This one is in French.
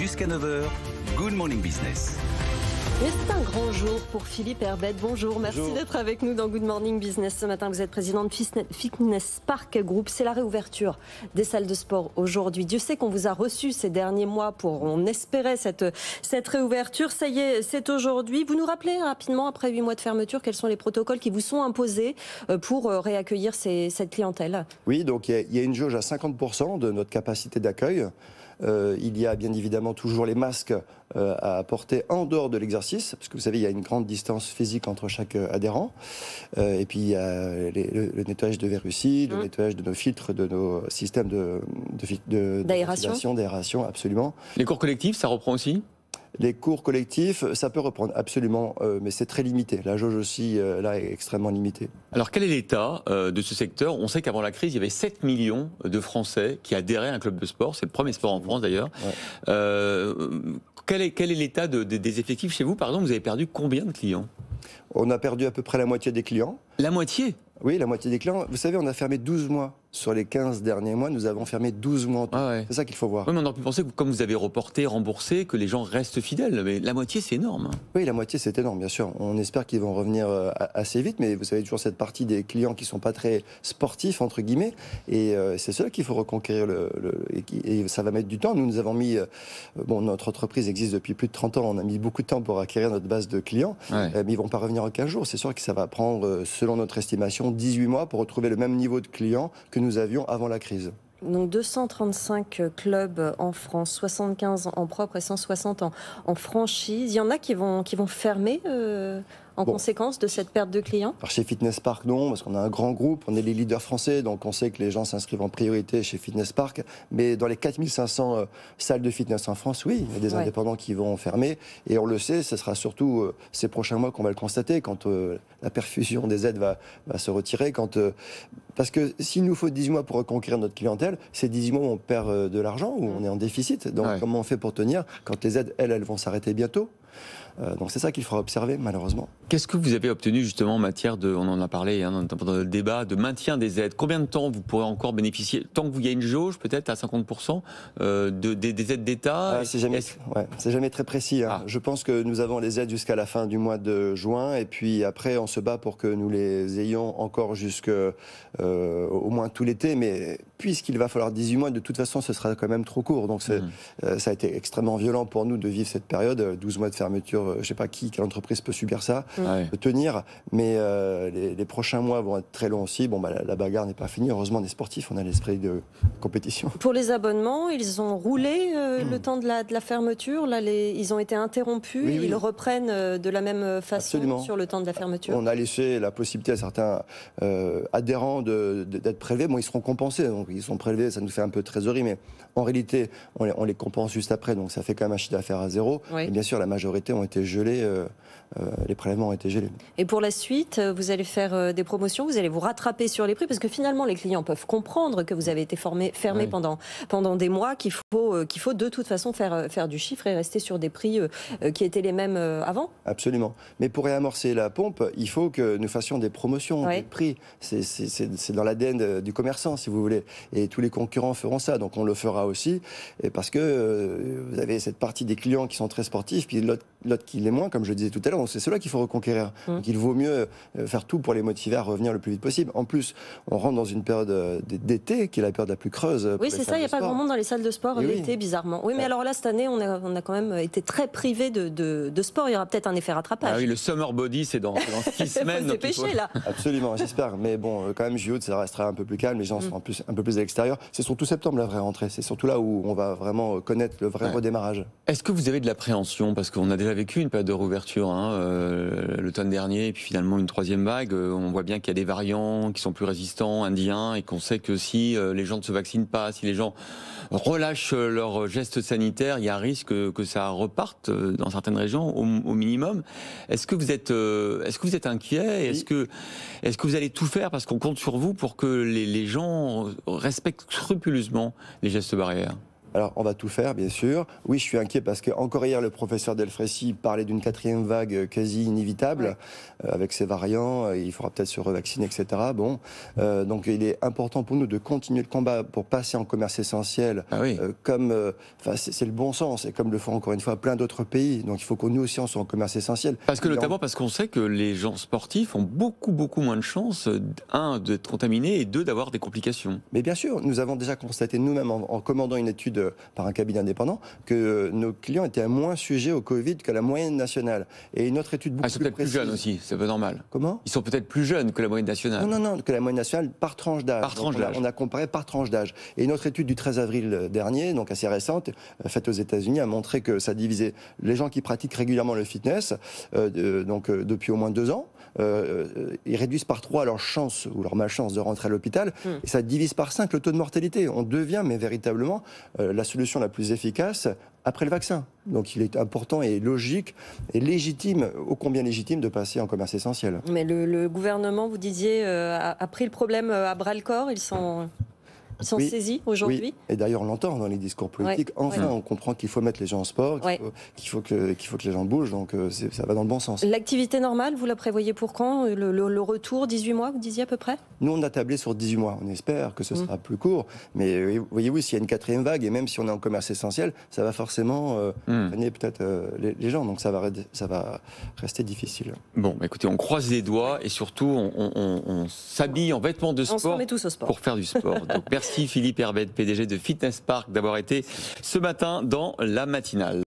Jusqu'à 9 heures, Good Morning Business. Et c'est un grand jour pour Philippe Herbette. Bonjour, merci d'être avec nous dans Good Morning Business. Ce matin, vous êtes président de Fitness Park Group. C'est la réouverture des salles de sport aujourd'hui. Dieu sait qu'on vous a reçu ces derniers mois on espérait cette réouverture. Ça y est, c'est aujourd'hui. Vous nous rappelez rapidement, après 8 mois de fermeture, quels sont les protocoles qui vous sont imposés pour réaccueillir cette clientèle? Oui, donc il y a une jauge à 50% de notre capacité d'accueil. Il y a bien évidemment toujours les masques à porter en dehors de l'exercice, parce que vous savez, il y a une grande distance physique entre chaque adhérent. Et puis il y a le nettoyage de verrucide, le nettoyage de nos filtres, de nos systèmes d'aération, absolument. Les cours collectifs, ça reprend aussi ? Les cours collectifs, ça peut reprendre, absolument, mais c'est très limité. La jauge aussi, là, est extrêmement limitée. Alors, quel est l'état de ce secteur? On sait qu'avant la crise, il y avait 7 millions de Français qui adhéraient à un club de sport. C'est le premier sport en France, d'ailleurs. Ouais. Quel est l'état des effectifs chez vous? Par exemple, vous avez perdu combien de clients? On a perdu à peu près la moitié des clients. La moitié? Oui, la moitié des clients. Vous savez, on a fermé 12 mois. Sur les 15 derniers mois, nous avons fermé 12 mois en tout. C'est ça qu'il faut voir. Oui, mais on aurait pu penser que comme vous avez reporté, remboursé, que les gens restent fidèles. Mais la moitié, c'est énorme. Oui, la moitié, c'est énorme, bien sûr. On espère qu'ils vont revenir assez vite, mais vous savez, toujours cette partie des clients qui ne sont pas très sportifs, entre guillemets. Et c'est cela qu'il faut reconquérir. Et ça va mettre du temps. Nous avons mis... notre entreprise existe depuis plus de 30 ans. On a mis beaucoup de temps pour acquérir notre base de clients. Mais ils ne vont pas revenir en 15 jours. C'est sûr que ça va prendre, selon notre estimation, 18 mois pour retrouver le même niveau de clients que nous avions avant la crise. Donc 235 clubs en France, 75 en propre et 160 en franchise. Il y en a qui vont fermer en conséquence de cette perte de clients? Alors chez Fitness Park, non, parce qu'on a un grand groupe, on est les leaders français, donc on sait que les gens s'inscrivent en priorité chez Fitness Park. Mais dans les 4500 salles de fitness en France, oui, il y a des indépendants qui vont fermer. Et on le sait, ce sera surtout ces prochains mois qu'on va le constater, quand la perfusion des aides va se retirer. Parce que s'il nous faut 18 mois pour reconquérir notre clientèle, ces 18 mois où on perd de l'argent, où on est en déficit. Donc comment on fait pour tenir quand les aides, elles vont s'arrêter bientôt? Donc c'est ça qu'il faudra observer, malheureusement. Qu'est-ce que vous avez obtenu justement en matière de, on en a parlé pendant le débat, de maintien des aides? Combien de temps vous pourrez encore bénéficier, tant que vous y a une jauge peut-être à 50% des aides d'État? C'est jamais très précis. Je pense que nous avons les aides jusqu'à la fin du mois de juin, et puis après on se bat pour que nous les ayons encore jusqu'au moins tout l'été, mais puisqu'il va falloir 18 mois, de toute façon ce sera quand même trop court. Donc ça a été extrêmement violent pour nous de vivre cette période, 12 mois de fermeture. Je ne sais pas quelle entreprise peut subir ça, peut tenir, mais les prochains mois vont être très longs aussi. La bagarre n'est pas finie. Heureusement, on est sportifs, on a l'esprit de compétition. Pour les abonnements, ils ont roulé le temps de la fermeture. Là, ils ont été interrompus. Ils reprennent de la même façon sur le temps de la fermeture. On a laissé la possibilité à certains adhérents d'être prélevés. Ils seront compensés. Donc, ils sont prélevés, ça nous fait un peu de trésorerie, mais en réalité, on les compense juste après. Donc, ça fait quand même un chiffre d'affaires à zéro. Et bien sûr, la majorité ont été gelés, les prélèvements ont été gelés. Et pour la suite, vous allez faire des promotions, vous allez vous rattraper sur les prix, parce que finalement les clients peuvent comprendre que vous avez été fermé pendant des mois, qu'il faut de toute façon faire du chiffre et rester sur des prix qui étaient les mêmes avant. Absolument. Mais pour réamorcer la pompe, il faut que nous fassions des promotions, des prix. C'est dans l'ADN du commerçant, si vous voulez. Et tous les concurrents feront ça, donc on le fera aussi, et parce que vous avez cette partie des clients qui sont très sportifs, puis l'autre qui l'est moins, comme je le disais tout à l'heure. Donc c'est cela qu'il faut reconquérir. Donc il vaut mieux faire tout pour les motiver à revenir le plus vite possible. En plus, on rentre dans une période d'été, qui est la période la plus creuse. Oui, c'est ça, il n'y a pas grand monde dans les salles de sport l'été, bizarrement. Oui, mais alors là, cette année, on a quand même été très privés de sport. Il y aura peut-être un effet rattrapage. Ah oui, le summer body, c'est dans 6 semaines. Il faut se dépêcher, là. Absolument, j'espère. Mais bon, quand même, juillet, ça restera un peu plus calme. Les gens seront un peu plus à l'extérieur. C'est surtout septembre, la vraie rentrée. C'est surtout là où on va vraiment connaître le vrai redémarrage. Est-ce que vous avez de l'appréhension? Parce qu'on a déjà vécu une période de réouverture l'automne dernier, et puis finalement une troisième vague. On voit bien qu'il y a des variants qui sont plus résistants, indiens, et qu'on sait que si les gens ne se vaccinent pas, si les gens relâchent leurs gestes sanitaires, il y a un risque que ça reparte dans certaines régions au minimum. Est-ce que vous êtes inquiet? Est-ce que vous allez tout faire, parce qu'on compte sur vous pour que les gens respectent scrupuleusement les gestes barrières? Alors, on va tout faire, bien sûr. Oui, je suis inquiet parce qu'encore hier, le professeur Delfrécy parlait d'une 4e vague quasi inévitable, avec ses variants. Il faudra peut-être se revacciner, etc. Bon, donc il est important pour nous de continuer le combat pour passer en commerce essentiel, c'est le bon sens, et comme le font encore une fois plein d'autres pays. Donc il faut que nous aussi on soit en commerce essentiel. Parce qu'on sait que les gens sportifs ont beaucoup moins de chances, d'être contaminés et d'avoir des complications. Mais bien sûr, nous avons déjà constaté nous-mêmes en commandant une étude par un cabinet indépendant que nos clients étaient moins sujets au Covid que la moyenne nationale. Et une autre étude beaucoup plus précise. Ils sont peut-être plus jeunes aussi, c'est pas normal. Comment ? Ils sont peut-être plus jeunes que la moyenne nationale. Non, que la moyenne nationale par tranche d'âge. On a comparé par tranche d'âge. Et une autre étude du 13 avril dernier, donc assez récente, faite aux États-Unis, a montré que ça divisait les gens qui pratiquent régulièrement le fitness, depuis au moins 2 ans. Ils réduisent par 3 leur chance ou leur malchance de rentrer à l'hôpital, et ça divise par 5 le taux de mortalité. On devient, mais véritablement, la solution la plus efficace après le vaccin. Donc il est important et logique et légitime, ô combien légitime, de passer en commerce essentiel. Mais le gouvernement, vous disiez, a pris le problème à bras-le-corps. Ils sont saisis aujourd'hui. Oui. Et d'ailleurs, on l'entend dans les discours politiques. On comprend qu'il faut mettre les gens en sport, qu'il faut que les gens bougent. Donc ça va dans le bon sens. L'activité normale, vous la prévoyez pour quand ? Le retour, 18 mois, vous disiez à peu près ? Nous, on a tablé sur 18 mois. On espère que ce sera plus court. Mais voyez-vous, s'il y a une 4e vague, et même si on est en commerce essentiel, ça va forcément freiner peut-être les gens. Donc ça va rester difficile. Bon, écoutez, on croise les doigts et surtout, on s'habille en vêtements de sport, on se remet tous au sport pour faire du sport. Donc merci Philippe Herbette, PDG de Fitness Park, d'avoir été ce matin dans la matinale.